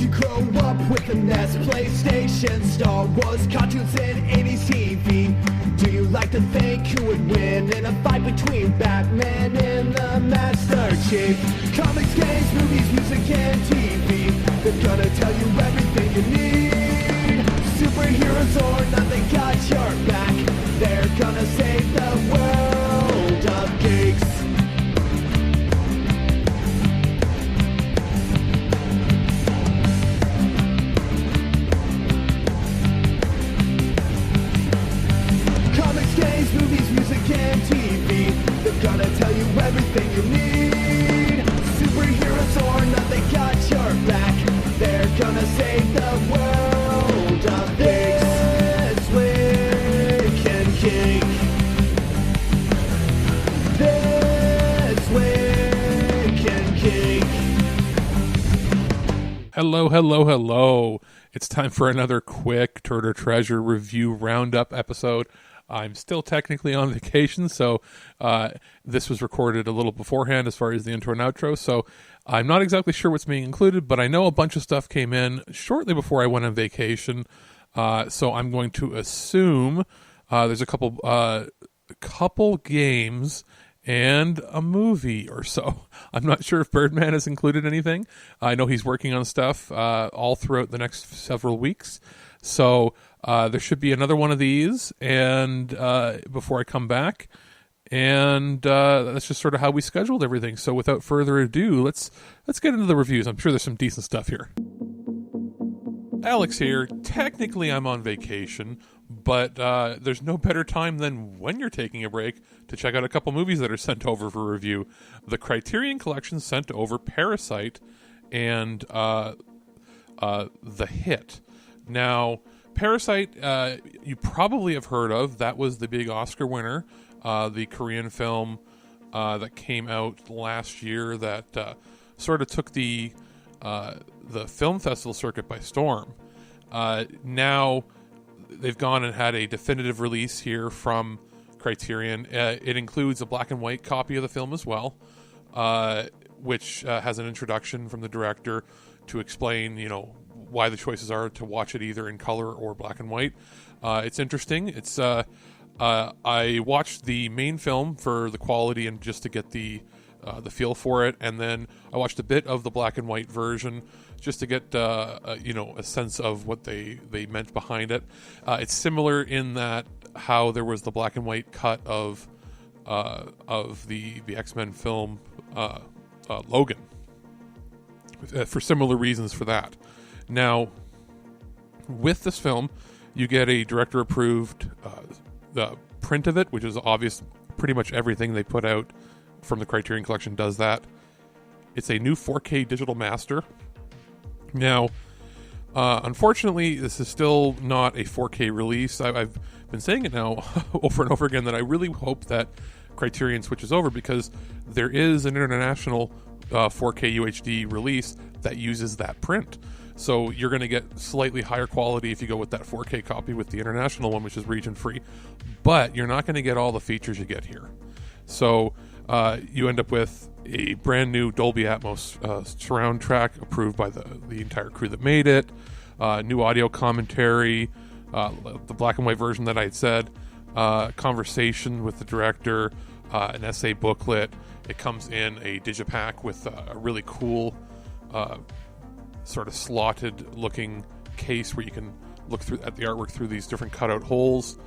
you grow up with a NES, PlayStation, Star Wars, cartoons, and 80s TV? Do you like to think who would win in a fight between Batman and the Master Chief? Comics, games, movies, music, and TV, they're gonna tell you everything you need. Superheroes or not, they got your back. They're gonna save the world of geeks. Games, movies, music, and TV, they're gonna tell you everything you need. Superheroes or not, they got your back. They're gonna save the world of This Week in Geek. This Week in Geek. Hello, hello, hello. It's time for another quick TurdOrTreasure review roundup episode. I'm still technically on vacation, so this was recorded a little beforehand as far as the intro and outro, so I'm not exactly sure what's being included, but I know a bunch of stuff came in shortly before I went on vacation, so I'm going to assume there's a couple games and a movie or so. I'm not sure if Birdman has included anything. I know he's working on stuff all throughout the next several weeks, so there should be another one of these and before I come back, and that's just sort of how we scheduled everything. So without further ado, let's get into the reviews. I'm sure there's some decent stuff here. Alex here. Technically I'm on vacation, but there's no better time than when you're taking a break to check out a couple movies that are sent over for review. The Criterion Collection sent over Parasite and The Hit. Now, Parasite, you probably have heard of. That was the big Oscar winner, the Korean film that came out last year that sort of took the film festival circuit by storm. Now, they've gone and had a definitive release here from Criterion. It includes a black and white copy of the film as well, which has an introduction from the director to explain, why the choices are to watch it either in color or black and white. It's interesting. It's I watched the main film for the quality and just to get the feel for it, and then I watched a bit of the black and white version just to get a sense of what they meant behind it. It's similar in that how there was the black and white cut of the X-Men film Logan, for similar reasons for that. Now, with this film, you get a director-approved the print of it, which is obvious. Pretty much everything they put out from the Criterion Collection does that. It's a new 4K digital master. Now, unfortunately, this is still not a 4K release. I've been saying it now over and over again that I really hope that Criterion switches over, because there is an international 4K UHD release that uses that print. So you're going to get slightly higher quality if you go with that 4K copy with the international one, which is region free, but you're not going to get all the features you get here. So you end up with a brand new Dolby Atmos surround track approved by the entire crew that made it, new audio commentary, the black and white version that I had said, conversation with the director, an essay booklet. It comes in a digipack with a really cool sort of slotted looking case where you can look through at the artwork through these different cutout holes.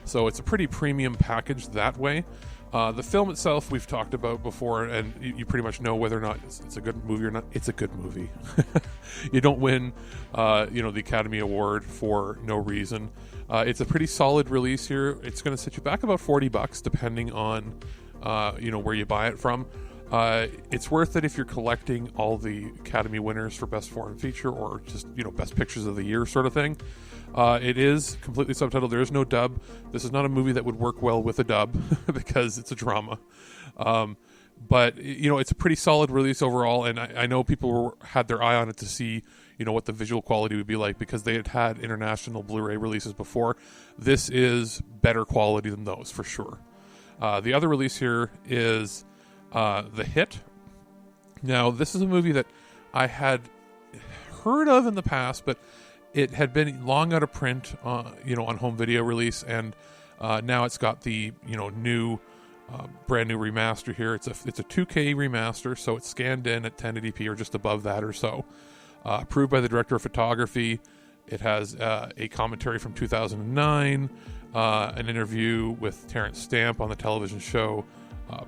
So it's a pretty premium package that way. The film itself we've talked about before, and you pretty much know whether or not it's a good movie or not. It's a good movie. You don't win the Academy Award for no reason. It's a pretty solid release here. It's going to set you back about $40 depending on where you buy it from. It's worth it if you're collecting all the Academy winners for Best Foreign Feature or just, Best Pictures of the Year sort of thing. It is completely subtitled. There is no dub. This is not a movie that would work well with a dub because it's a drama. But, it's a pretty solid release overall, and I know people had their eye on it to see, what the visual quality would be like because they had international Blu-ray releases before. This is better quality than those, for sure. The other release here is The Hit. Now, this is a movie that I had heard of in the past, but it had been long out of print, on home video release, and now it's got the new, brand new remaster here. It's a 2K remaster, so it's scanned in at 1080p or just above that or so. Approved by the director of photography. It has a commentary from 2009, an interview with Terrence Stamp on the television show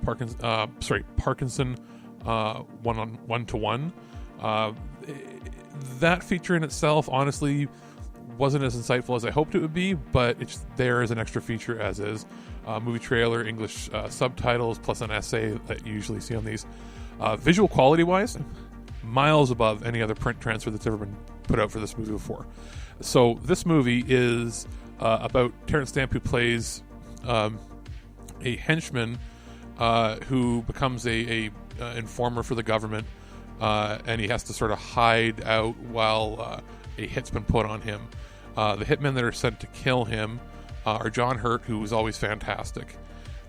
Parkinson 1-to-1. That feature in itself, honestly, wasn't as insightful as I hoped it would be, but it's there as an extra feature as is. Movie trailer, English subtitles, plus an essay that you usually see on these. Visual quality-wise, miles above any other print transfer that's ever been put out for this movie before. So this movie is about Terrence Stamp, who plays a henchman who becomes a informer for the government, and he has to sort of hide out while a hit's been put on him. The hitmen that are sent to kill him are John Hurt, who was always fantastic,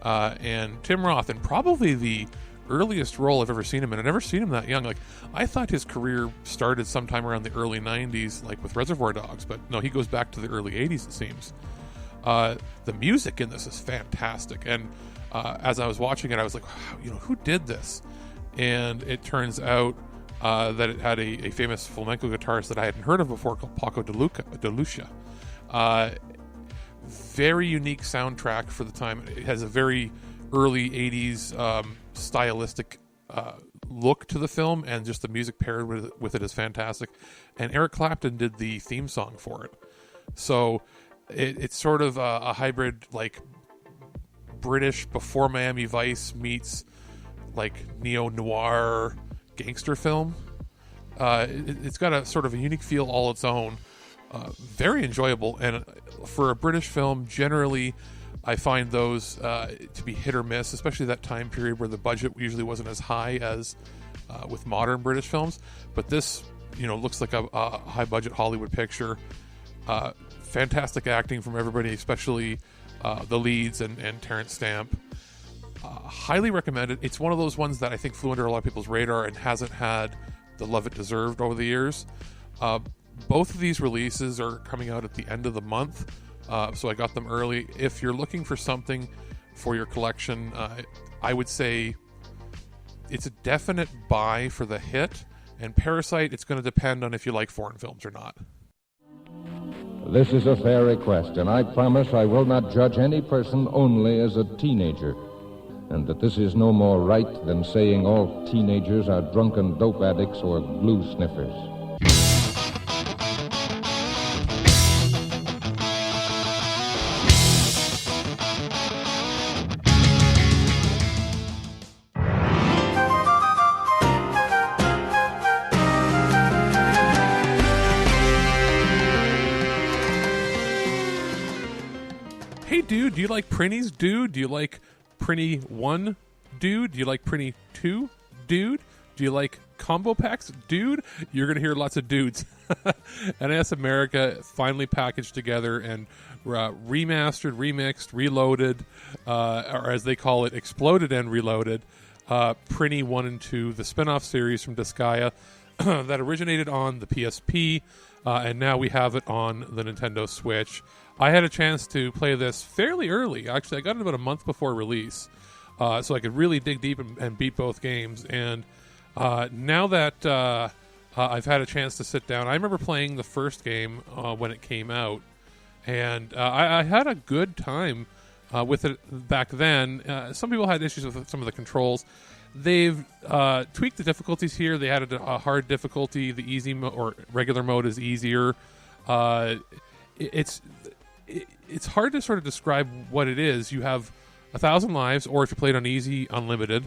and Tim Roth, and probably the earliest role I've ever seen him in. I've never seen him that young. Like, I thought his career started sometime around the early 90s, like with Reservoir Dogs, but no, he goes back to the early 80s, it seems. The music in this is fantastic, and as I was watching it, I was like, wow, who did this? And it turns out that it had a famous flamenco guitarist that I hadn't heard of before called Paco de Lucia. Very unique soundtrack for the time. It has a very early 80s stylistic look to the film, and just the music paired with it is fantastic. And Eric Clapton did the theme song for it. So it's sort of a hybrid, like British before Miami Vice meets like neo-noir gangster film. It's got a sort of a unique feel all its own. Very enjoyable, and for a British film, generally I find those to be hit or miss, especially that time period where the budget usually wasn't as high as with modern British films. But this, looks like a high budget Hollywood picture. Fantastic acting from everybody, especially the leads and Terrence Stamp. Highly recommended. It's one of those ones that I think flew under a lot of people's radar and hasn't had the love it deserved over the years. Both of these releases are coming out at the end of the month, so I got them early. If you're looking for something for your collection, I would say it's a definite buy for the hit, and Parasite, it's going to depend on if you like foreign films or not. This is a fair request, and I promise I will not judge any person only as a teenager, and that this is no more right than saying all teenagers are drunken dope addicts or glue sniffers. Hey, dude, do you like Prinnies, dude? Do you like Prinny 1, dude? Do you like Prinny 2, dude? Do you like combo packs, dude? You're going to hear lots of dudes. NS America finally packaged together and remastered, remixed, reloaded, or as they call it, exploded and reloaded, Prinny 1 and 2, the spin-off series from Disgaea that originated on the PSP, and now we have it on the Nintendo Switch. I had a chance to play this fairly early. Actually, I got it about a month before release, so I could really dig deep and beat both games. And now that I've had a chance to sit down, I remember playing the first game when it came out, and I had a good time with it back then. Some people had issues with some of the controls. They've tweaked the difficulties here. They added a hard difficulty. The easy or regular mode is easier. It's hard to sort of describe what it is. You have 1,000 lives, or if you played on easy, unlimited.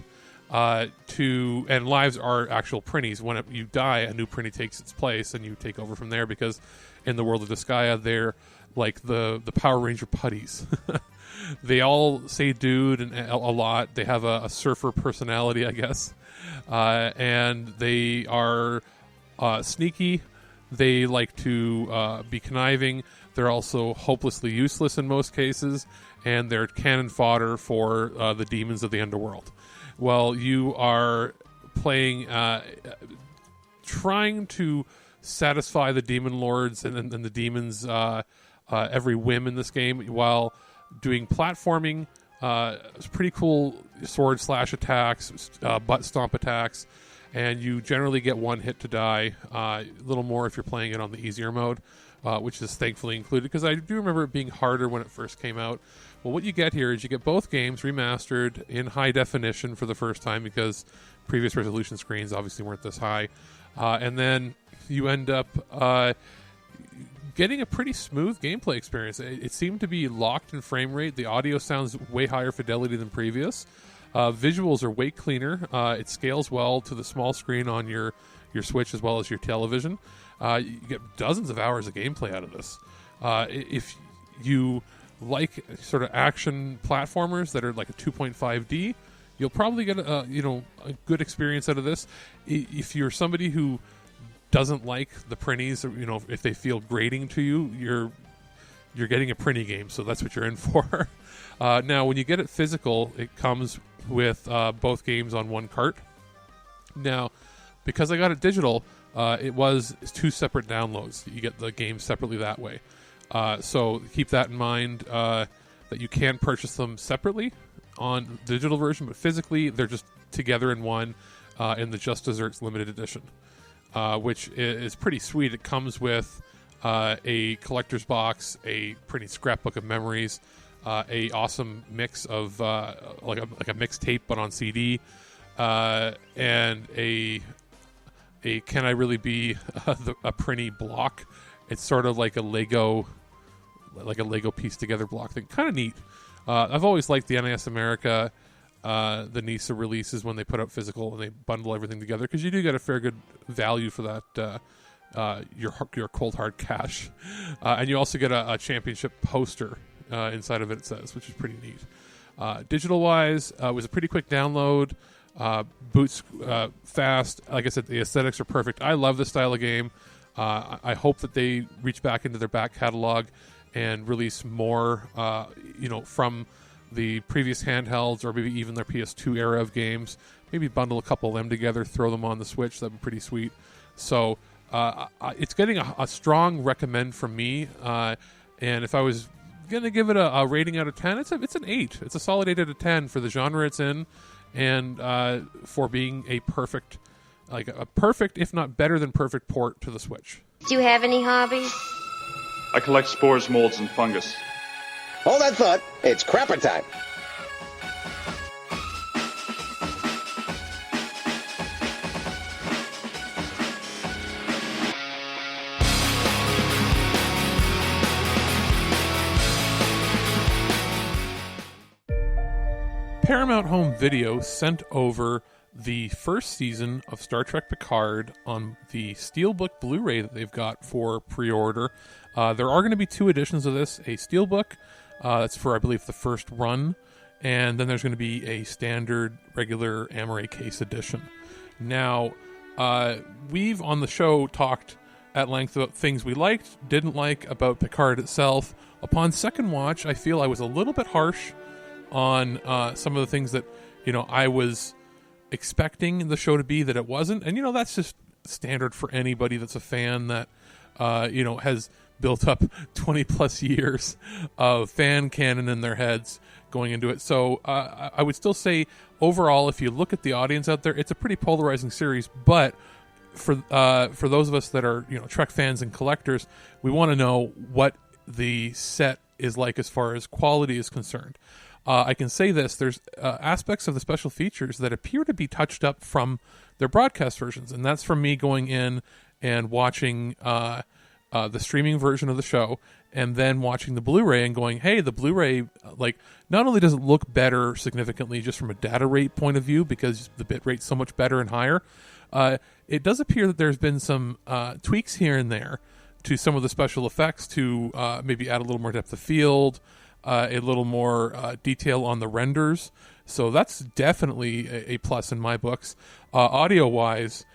And lives are actual Prinnies. When you die, a new Prinny takes its place, and you take over from there. Because in the world of Disgaea, they're like the Power Ranger putties. They all say "dude" and a lot. They have a surfer personality, I guess, and they are sneaky. They like to be conniving. They're also hopelessly useless in most cases, and they're cannon fodder for the demons of the underworld. Well, you are playing, trying to satisfy the demon lords and the demons every whim in this game while doing platforming. It's pretty cool sword slash attacks, butt stomp attacks, and you generally get one hit to die. A little more if you're playing it on the easier mode, which is thankfully included, because I do remember it being harder when it first came out. Well, what you get here is you get both games remastered in high definition for the first time, because previous resolution screens obviously weren't this high. And then you end up getting a pretty smooth gameplay experience. It seemed to be locked in frame rate. The audio sounds way higher fidelity than previous. Visuals are way cleaner. It scales well to the small screen on your Switch as well as your television. You get dozens of hours of gameplay out of this. If you like sort of action platformers that are like a 2.5D, you'll probably get a good experience out of this. If you're somebody who doesn't like the Prinnies, if they feel grating to you, you're getting a Prinny game, so that's what you're in for. Now, when you get it physical, it comes with both games on one cart. Now, because I got it digital, it was 2 separate downloads. You get the games separately that way. So keep that in mind, that you can purchase them separately on the digital version, but physically they're just together in one in the Just Desserts limited edition, which is pretty sweet. It comes with a collector's box, a pretty scrapbook of memories, a awesome mix of like a mixtape but on CD, and a Can I Really Be a Prinny block. It's sort of like a Lego piece together block thing. Kind of neat. I've always liked the NIS America, the NISA releases when they put out physical and they bundle everything together, because you do get a fair good value for that, your cold hard cash. And you also get a championship poster inside of it says, which is pretty neat. Digital-wise, it was a pretty quick download. Boots fast. Like I said, the aesthetics are perfect. I love this style of game. I hope that they reach back into their back catalog and release more, from the previous handhelds, or maybe even their PS2 era of games. Maybe bundle a couple of them together, throw them on the Switch. That'd be pretty sweet. So it's getting a strong recommend from me. And if I was going to give it a rating out of 10, it's an 8. It's a solid 8 out of 10 for the genre it's in, and for being a perfect, if not better than perfect, port to the Switch. Do you have any hobbies? I collect spores, molds, and fungus. Hold that thought. It's crapper time. Paramount Home Video sent over the first season of Star Trek Picard on the Steelbook Blu-ray that they've got for pre-order. There are going to be 2 editions of this, a Steelbook, that's for, I believe, the first run, and then there's going to be a standard, regular Amaray case edition. Now, we've on the show talked at length about things we liked, didn't like about Picard itself. Upon second watch, I feel I was a little bit harsh on some of the things that, I was expecting the show to be that it wasn't. And, that's just standard for anybody that's a fan that, has built up 20 plus years of fan canon in their heads going into it. So I would still say overall, if you look at the audience out there, it's a pretty polarizing series. But for those of us that are, Trek fans and collectors, we want to know what the set is like as far as quality is concerned. I can say this, there's aspects of the special features that appear to be touched up from their broadcast versions, and that's from me going in and watching the streaming version of the show, and then watching the Blu-ray and going, hey, the Blu-ray, not only does it look better significantly just from a data rate point of view, because the bit rate's so much better and higher, it does appear that there's been some tweaks here and there to some of the special effects to maybe add a little more depth of field, a little more detail on the renders. So that's definitely a plus in my books. Audio-wise,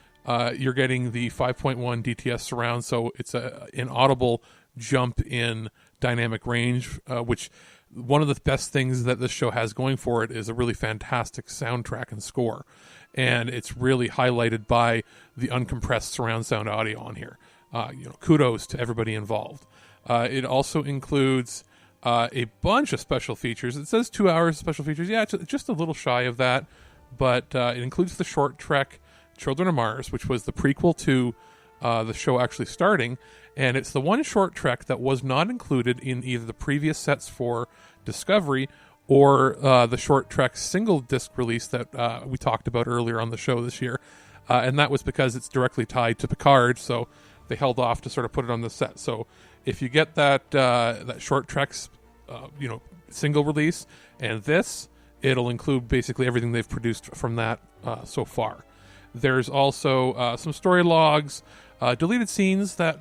you're getting the 5.1 DTS surround, so it's an audible jump in dynamic range, which one of the best things that this show has going for it is a really fantastic soundtrack and score. And it's really highlighted by the uncompressed surround sound audio on here. kudos to everybody involved. It also includes a bunch of special features. It says 2 hours of special features. Yeah, it's just a little shy of that, but it includes the short trek Children of Mars, which was the prequel to the show actually starting, and it's the one short trek that was not included in either the previous sets for Discovery or the short trek single disc release that we talked about earlier on the show this year. And that was because it's directly tied to Picard, so they held off to sort of put it on the set. So if you get that short treks, single release, and this, it'll include basically everything they've produced from that so far. There's also some story logs, deleted scenes that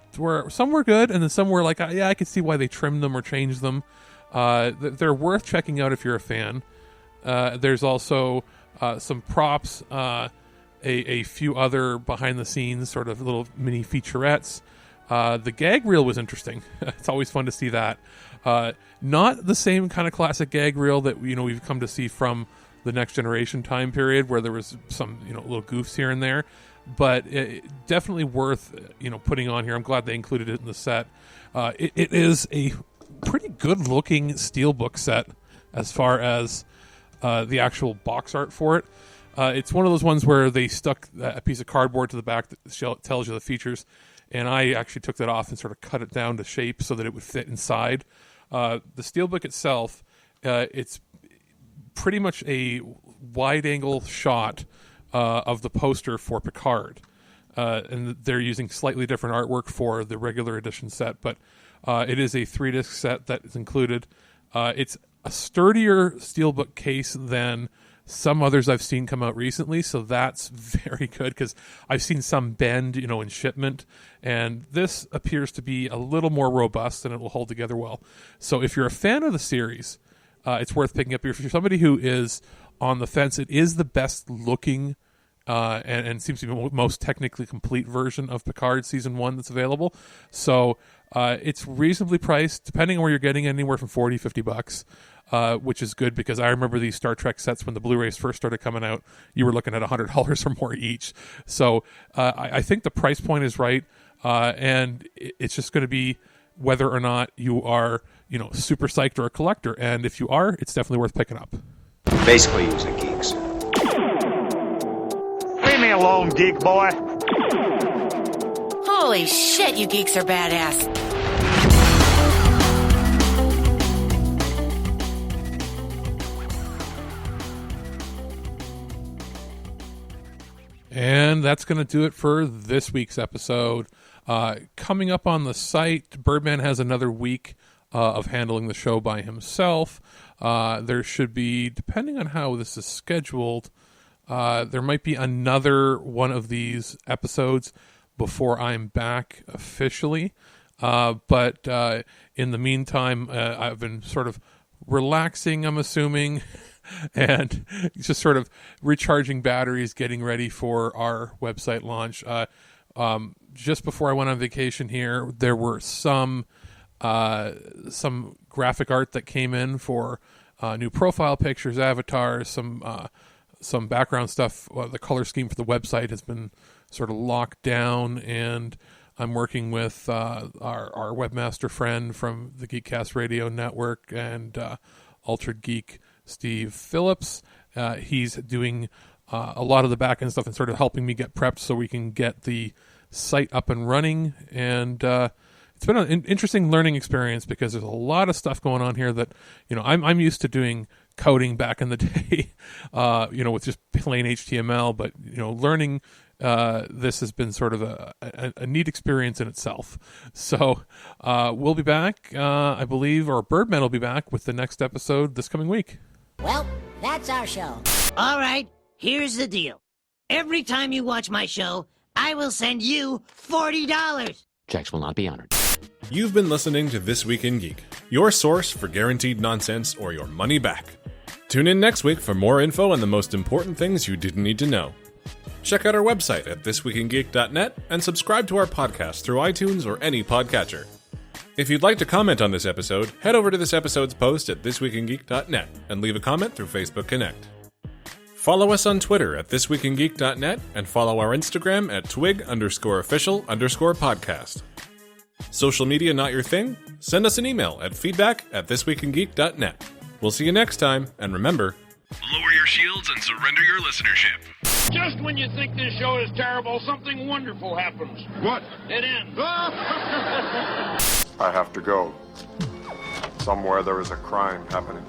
some were good, and then some were like, I could see why they trimmed them or changed them. They're worth checking out if you're a fan. There's also some props, a few other behind-the-scenes sort of little mini featurettes. The gag reel was interesting. It's always fun to see that. Not the same kind of classic gag reel that we've come to see from the Next Generation time period, where there was some little goofs here and there, but definitely worth putting on here. I'm glad they included it in the set. It is a pretty good-looking Steelbook set as far as the actual box art for it. It's one of those ones where they stuck a piece of cardboard to the back that tells you the features, and I actually took that off and sort of cut it down to shape so that it would fit inside. The Steelbook itself, it's pretty much a wide-angle shot of the poster for Picard, and they're using slightly different artwork for the regular edition set, but it is a 3-disc set that is included. It's a sturdier Steelbook case than some others I've seen come out recently, so that's very good, because I've seen some bend, in shipment, and this appears to be a little more robust and it will hold together well. So if you're a fan of the series, it's worth picking up. If you're somebody who is on the fence, it is the best looking and seems to be the most technically complete version of Picard Season 1 that's available. So it's reasonably priced, depending on where you're getting, anywhere from $40-$50. Which is good, because I remember these Star Trek sets when the Blu-rays first started coming out, you were looking at $100 or more each. So I think the price point is right, and it's just going to be whether or not you are, super psyched or a collector. And if you are, it's definitely worth picking up. Basically using geeks. Leave me alone, geek boy. Holy shit, you geeks are badass. And that's going to do it for this week's episode. Coming up on the site, Birdman has another week of handling the show by himself. There should be, depending on how this is scheduled, there might be another one of these episodes before I'm back officially. But in the meantime, I've been sort of relaxing, I'm assuming, and just sort of recharging batteries, getting ready for our website launch. Just before I went on vacation here, there were some graphic art that came in for new profile pictures, avatars, some background stuff. The color scheme for the website has been sort of locked down, and I'm working with our webmaster friend from the Geekcast Radio Network and Altered Geek, Steve Phillips. He's doing a lot of the back end stuff and sort of helping me get prepped so we can get the site up and running. And it's been an interesting learning experience, because there's a lot of stuff going on here that I'm used to doing coding back in the day, with just plain HTML. But learning this has been sort of a neat experience in itself. So we'll be back, I believe, or Birdman will be back with the next episode this coming week. Well, that's our show. All right, here's the deal. Every time you watch my show, I will send you $40. Checks will not be honored. You've been listening to This Week in Geek, your source for guaranteed nonsense or your money back. Tune in next week for more info on the most important things you didn't need to know. Check out our website at thisweekingeek.net and subscribe to our podcast through iTunes or any podcatcher. If you'd like to comment on this episode, head over to this episode's post at thisweekingeek.net and leave a comment through Facebook Connect. Follow us on Twitter at ThisWeekInGeek.net and follow our Instagram at twig_official_podcast. Social media not your thing? Send us an email at feedback@ThisWeekInGeek.net. We'll see you next time, and remember, lower your shields and surrender your listenership. Just when you think this show is terrible, something wonderful happens. What? It ends. I have to go. Somewhere there is a crime happening.